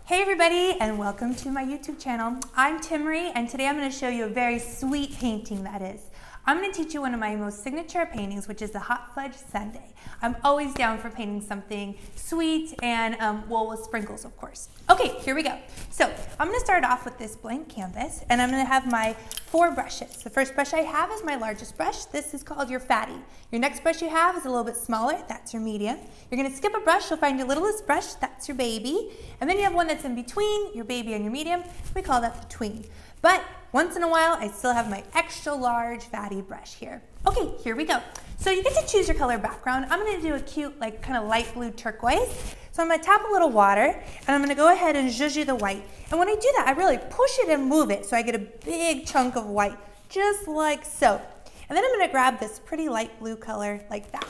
Hey everybody, and welcome to my YouTube channel. I'm Timree, and today I'm going to show you a very sweet painting that is. I'm going to teach you one of my most signature paintings, which is the Hot Fudge Sundae. I'm always down for painting something sweet and, with sprinkles, of course. Okay, here we go. So I'm going to start off with this blank canvas, and I'm going to have my 4 brushes. The first brush I have is my largest brush. This is called your fatty. Your next brush you have is a little bit smaller. That's your medium. You're going to skip a brush. You'll find your littlest brush. That's your baby. And then you have one that's in between your baby and your medium. We call that the tween. But once in a while, I still have my extra large fatty brush here. Okay, here we go. So you get to choose your color background. I'm going to do a cute, like kind of light blue turquoise. So I'm going to tap a little water, and I'm going to go ahead and zhuzh the white. And when I do that, I really push it and move it so I get a big chunk of white, just like so. And then I'm going to grab this pretty light blue color like that,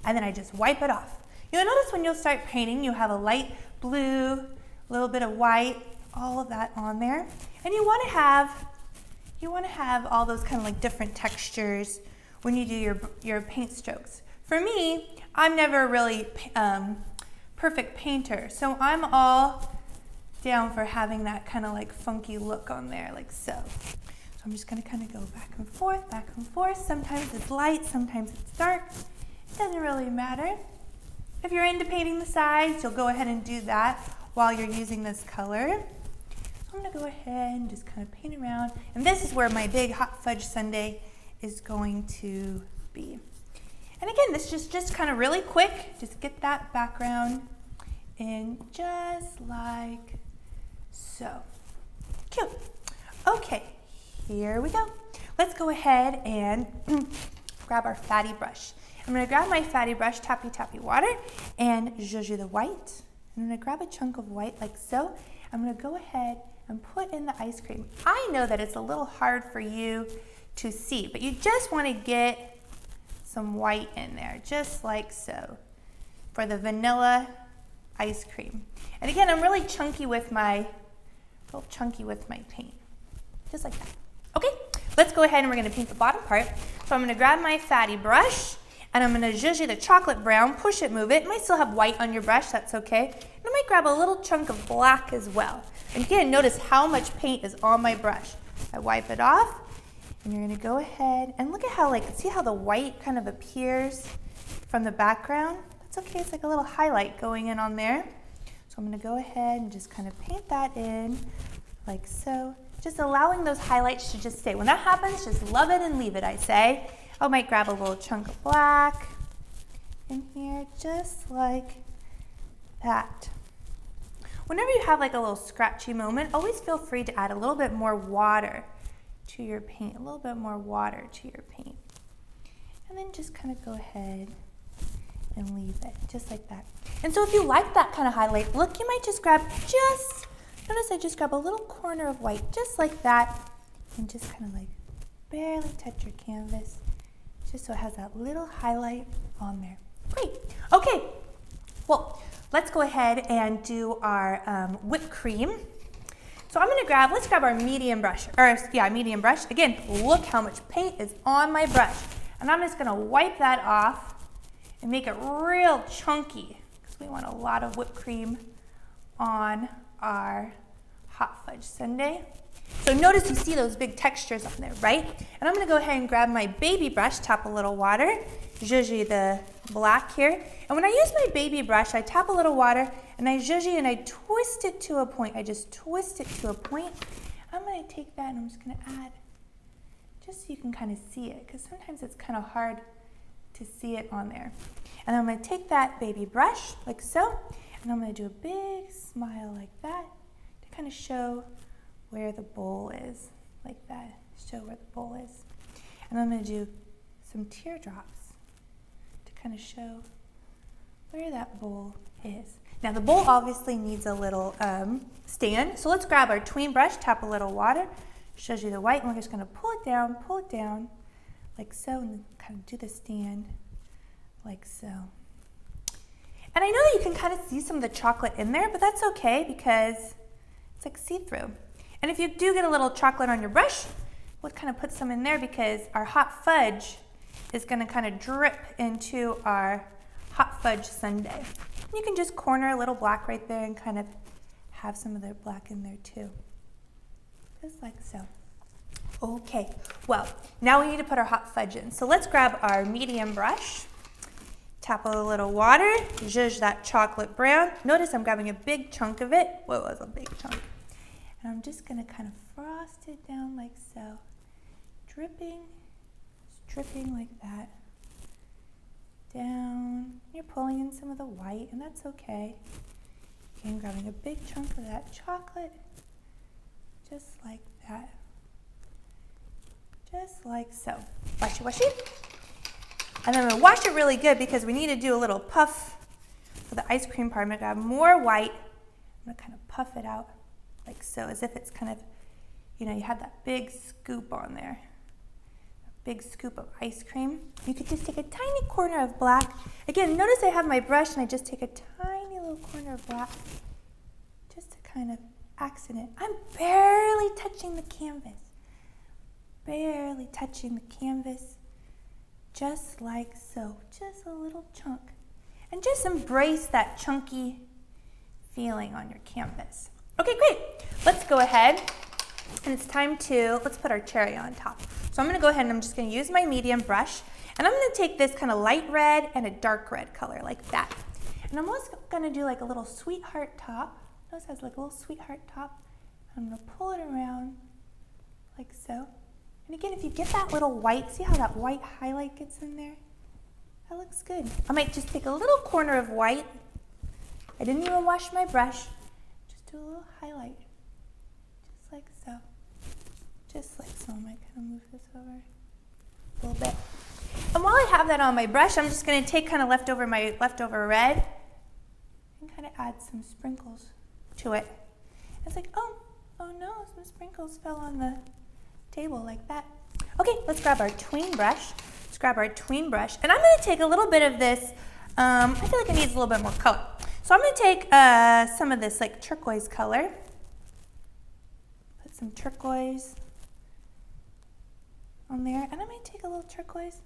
and then I just wipe it off. You'll notice when you'll start painting, you have a light blue, a little bit of white, all of that on there. And you want to have all those kind of like different textures when you do your paint strokes. For me, I'm never really perfect painter, so I'm all down for having that kind of like funky look on there, like so. So I'm just going to kind of go back and forth, back and forth. Sometimes it's light, sometimes it's dark. It doesn't really matter. If you're into painting the sides, you'll go ahead and do that while you're using this color. I'm going to go ahead and just kind of paint around. And this is where my big Hot Fudge Sundae is going to be. And again, this is just kind of really quick. Just get that background in just like so. Cute. Okay, here we go. Let's go ahead and grab our fatty brush. I'm going to grab my fatty brush, tappy tappy water, and zhuzh the white. I'm going to grab a chunk of white like so. I'm going to go ahead and put in the ice cream. I know that it's a little hard for you to see, but you just want to get some white in there, just like so, for the vanilla ice cream. And again, I'm really chunky with my paint, just like that. Okay, let's go ahead and we're going to paint the bottom part. So I'm going to grab my fatty brush, and I'm going to zhuzh the chocolate brown, push it, move it. It might still have white on your brush, that's okay. And I might grab a little chunk of black as well. And again, notice how much paint is on my brush. I wipe it off, and you're going to go ahead and look at how, see how the white kind of appears from the background? That's okay, it's like a little highlight going in on there. So I'm going to go ahead and just kind of paint that in like so. Just allowing those highlights to just stay. When that happens, just love it and leave it, I say. I might grab a little chunk of black in here, just like that. Whenever you have like a little scratchy moment, always feel free to add a little bit more water to your paint, a little bit more water to your paint. And then just kind of go ahead and leave it, just like that. And so if you like that kind of highlight look, you might just grab notice I just grab a little corner of white, just like that, and just kind of like barely touch your canvas, just so it has that little highlight on there. Great. Okay, well, let's go ahead and do our whipped cream. So I'm gonna let's grab our medium brush, medium brush. Again, look how much paint is on my brush. And I'm just gonna wipe that off and make it real chunky, because we want a lot of whipped cream on our Hot Fudge Sundae. So notice you see those big textures on there, right? And I'm gonna go ahead and grab my baby brush, tap a little water, zhuzh the black here. And when I use my baby brush, I tap a little water and I zhuzh and I twist it to a point. I just twist it to a point. I'm gonna take that and I'm just gonna add, just so you can kind of see it, because sometimes it's kind of hard to see it on there. And I'm gonna take that baby brush like so, and I'm gonna do a big smile like that to kind of show where the bowl is, like that, show where the bowl is. And I'm gonna do some teardrops to kind of show where that bowl is. Now the bowl obviously needs a little stand, so let's grab our tween brush, tap a little water, zhuzh the white, and we're just gonna pull it down, like so, and then kind of do the stand, like so. And I know that you can kind of see some of the chocolate in there, but that's okay because it's like see-through. And if you do get a little chocolate on your brush, we'll kind of put some in there because our hot fudge is going to kind of drip into our Hot Fudge Sundae. You can just corner a little black right there and kind of have some of their black in there too. Just like so. Okay, well, now we need to put our hot fudge in. So let's grab our medium brush, tap a little water, zhuzh that chocolate brown. Notice I'm grabbing a big chunk of it. Well, it was a big chunk. And I'm just gonna kind of frost it down like so. Dripping like that. Down. You're pulling in some of the white, and that's okay. Again, grabbing a big chunk of that chocolate, just like that. Just like so. Washy, washy. And then I'm gonna wash it really good because we need to do a little puff for the ice cream part. I'm gonna grab more white. I'm gonna kind of puff it out like so, as if it's kind of, you know, you have that big scoop on there. A big scoop of ice cream. You could just take a tiny corner of black. Again, notice I have my brush and I just take a tiny little corner of black just to kind of accent it. I'm barely touching the canvas. Barely touching the canvas, just like so, just a little chunk. And just embrace that chunky feeling on your canvas. Okay, great. Let's go ahead, and it's time to, let's put our cherry on top. So I'm gonna go ahead and I'm just gonna use my medium brush, and I'm gonna take this kind of light red and a dark red color like that. And I'm also gonna do like a little sweetheart top. Notice it has like a little sweetheart top. I'm gonna pull it around like so. And again, if you get that little white, see how that white highlight gets in there? That looks good. I might just take a little corner of white. I didn't even wash my brush. Just do a little highlight. Just like so. Just like so. I might kind of move this over a little bit. And while I have that on my brush, I'm just going to take kind of my leftover red and kind of add some sprinkles to it. It's like, oh no, some sprinkles fell on the table like that. Okay, let's grab our tween brush. And I'm going to take a little bit of this. I feel like it needs a little bit more color. So I'm going to take some of this like turquoise color. Put some turquoise on there. And I'm going to take a little turquoise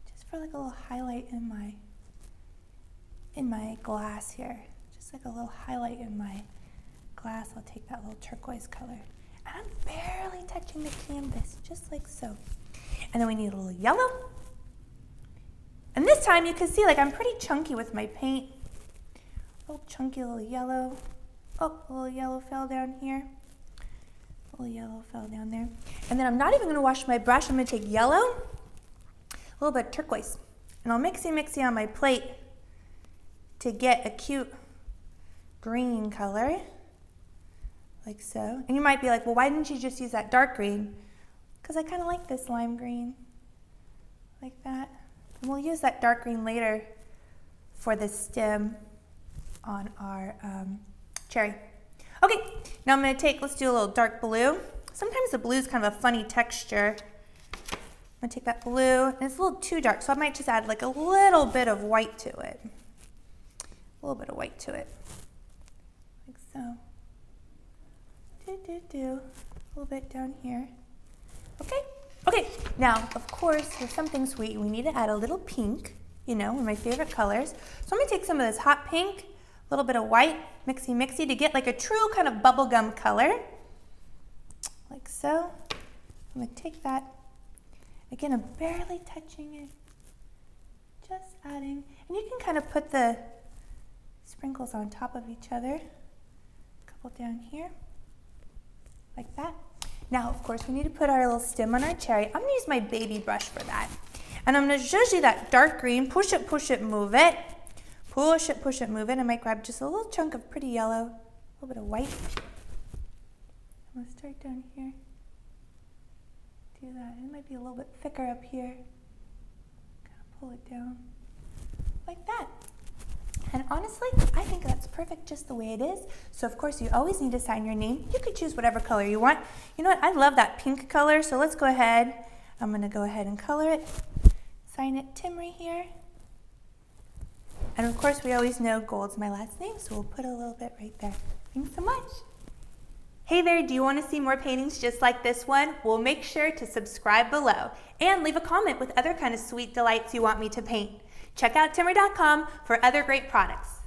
just for like a little highlight in my glass here. Just like a little highlight in my glass. I'll take that little turquoise color. And I'm barely touching the canvas, just like so. And then we need a little yellow. And this time you can see like I'm pretty chunky with my paint. A little chunky little yellow. Oh, a little yellow fell down here. A little yellow fell down there. And then I'm not even gonna wash my brush. I'm gonna take yellow, a little bit of turquoise. And I'll mixy on my plate to get a cute green color. Like so. And you might be like, well, why didn't you just use that dark green? Because I kind of like this lime green. Like that. And we'll use that dark green later for the stem on our cherry. Okay, now I'm going to let's do a little dark blue. Sometimes the blue is kind of a funny texture. I'm going to take that blue, and it's a little too dark, so I might just add like a little bit of white to it. A little bit of white to it. Like so. A little bit down here. Okay, now of course for something sweet we need to add a little pink, you know, one of my favorite colors. So I'm going to take some of this hot pink, a little bit of white, mixy to get like a true kind of bubblegum color. Like so. I'm going to take that. Again, I'm barely touching it. Just adding. And you can kind of put the sprinkles on top of each other. A couple down here. Like that. Now, of course, we need to put our little stem on our cherry. I'm going to use my baby brush for that. And I'm going to zhuzh that dark green. Push it, move it. Push it, move it. I might grab just a little chunk of pretty yellow. A little bit of white. I'm going to start down here. Do that. It might be a little bit thicker up here. Kind of pull it down. Like that. And honestly, I think that's perfect just the way it is. So of course, you always need to sign your name. You could choose whatever color you want. You know what? I love that pink color, so let's go ahead. I'm going to go ahead and color it. Sign it Timree here. And of course, we always know gold's my last name, so we'll put a little bit right there. Thanks so much. Hey there, do you want to see more paintings just like this one? Well, make sure to subscribe below and leave a comment with other kind of sweet delights you want me to paint. Check out Timree.com for other great products.